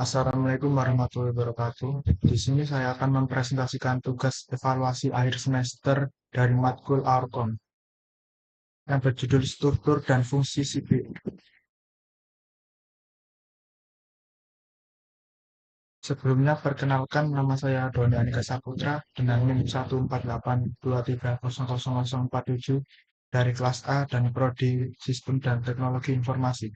Assalamualaikum warahmatullahi wabarakatuh. Di sini saya akan mempresentasikan tugas evaluasi akhir semester dari matkul Aurcon yang berjudul Struktur dan Fungsi CPU. Sebelumnya perkenalkan, nama saya Doni Andika Saputra dengan NIM 14823000047 dari kelas A dan Prodi Sistem dan Teknologi Informasi.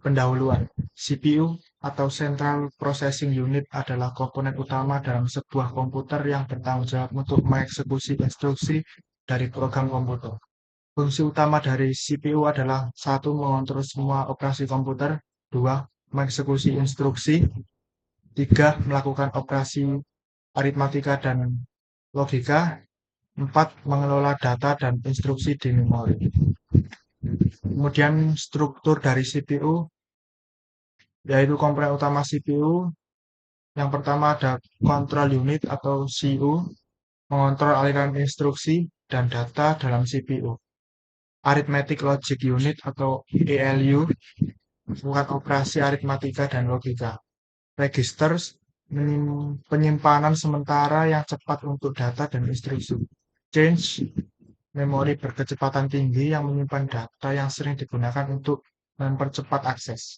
Pendahuluan, CPU atau Central Processing Unit adalah komponen utama dalam sebuah komputer yang bertanggung jawab untuk mengeksekusi instruksi dari program komputer. Fungsi utama dari CPU adalah satu, mengontrol semua operasi komputer, dua, mengeksekusi instruksi, tiga, melakukan operasi aritmatika dan logika, empat, mengelola data dan instruksi di memori. Kemudian struktur dari CPU, yaitu komponen utama CPU. Yang pertama ada control unit atau CU, mengontrol aliran instruksi dan data dalam CPU. Arithmetic Logic Unit atau ALU, melakukan operasi aritmatika dan logika. Registers, penyimpanan sementara yang cepat untuk data dan instruksi. Change, memori berkecepatan tinggi yang menyimpan data yang sering digunakan untuk mempercepat akses.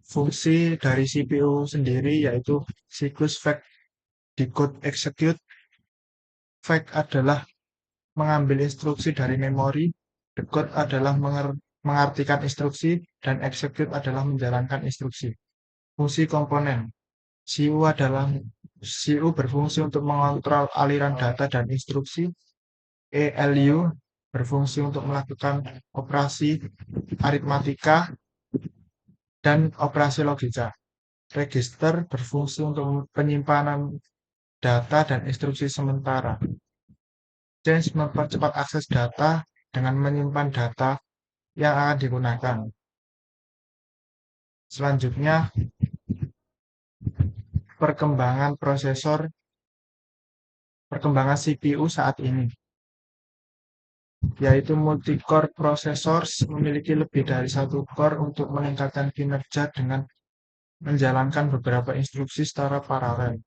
Fungsi dari CPU sendiri yaitu siklus fetch, decode, execute. Fetch adalah mengambil instruksi dari memori, decode adalah mengartikan instruksi, dan execute adalah menjalankan instruksi. Fungsi komponen. CU berfungsi untuk mengontrol aliran data dan instruksi. ALU berfungsi untuk melakukan operasi aritmatika dan operasi logika. Register berfungsi untuk penyimpanan data dan instruksi sementara. Change mempercepat akses data dengan menyimpan data yang akan digunakan. Selanjutnya, perkembangan CPU saat ini, yaitu multi-core processors memiliki lebih dari satu core untuk meningkatkan kinerja dengan menjalankan beberapa instruksi secara paralel.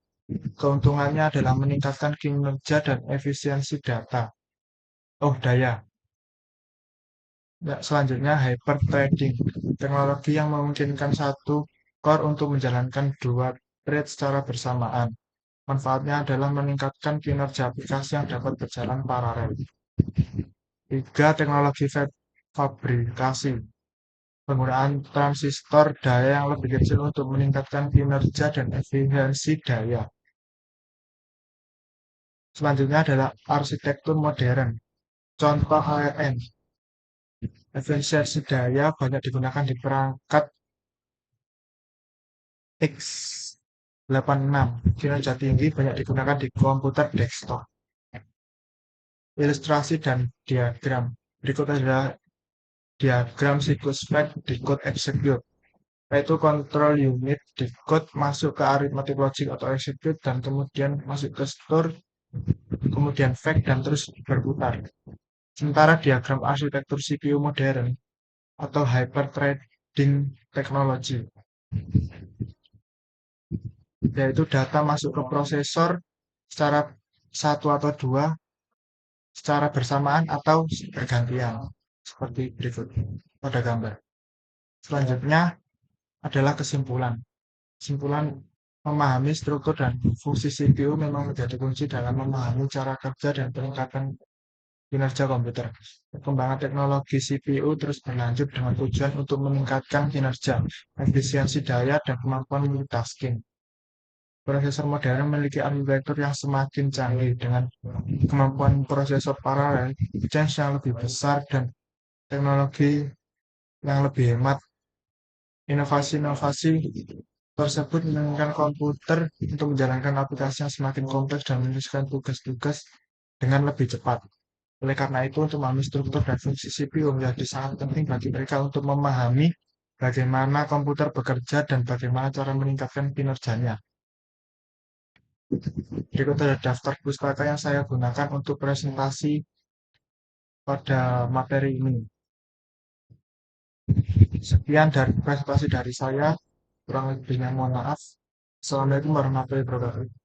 Keuntungannya adalah meningkatkan kinerja dan efisiensi daya. Selanjutnya, hyperthreading, teknologi yang memungkinkan satu core untuk menjalankan dua thread secara bersamaan. Manfaatnya adalah meningkatkan kinerja aplikasi yang dapat berjalan paralel. 3. Teknologi fabrikasi, penggunaan transistor daya yang lebih kecil untuk meningkatkan kinerja dan efisiensi daya. Selanjutnya adalah arsitektur modern. Contoh ARM. Efisiensi daya banyak digunakan di perangkat x86. Kinerja tinggi banyak digunakan di komputer desktop. Ilustrasi dan diagram. Berikut adalah diagram siklus fetch, decode, execute. Yaitu control unit decode masuk ke arithmetic logic atau execute dan kemudian masuk ke store, kemudian fetch dan terus berputar. Sementara diagram arsitektur CPU modern atau hyperthreading technology, yaitu data masuk ke prosesor secara satu atau dua, secara bersamaan atau bergantian, seperti berikut pada gambar. Selanjutnya adalah kesimpulan. Kesimpulan, memahami struktur dan fungsi CPU memang menjadi kunci dalam memahami cara kerja dan peningkatan kinerja komputer. Perkembangan teknologi CPU terus berlanjut dengan tujuan untuk meningkatkan kinerja, efisiensi daya, dan kemampuan multitasking. Prosesor modern memiliki arsitektur yang semakin canggih dengan kemampuan prosesor paralel, change yang lebih besar, dan teknologi yang lebih hemat. Inovasi-inovasi tersebut memungkinkan komputer untuk menjalankan aplikasi yang semakin kompleks dan menyelesaikan tugas-tugas dengan lebih cepat. Oleh karena itu, untuk memahami struktur dan fungsi CPU menjadi sangat penting bagi mereka untuk memahami bagaimana komputer bekerja dan bagaimana cara meningkatkan kinerjanya. Berikut ada daftar pustaka yang saya gunakan untuk presentasi pada materi ini. Sekian dari presentasi dari saya, kurang lebihnya mohon maaf. Assalamualaikum warahmatullahi wabarakatuh.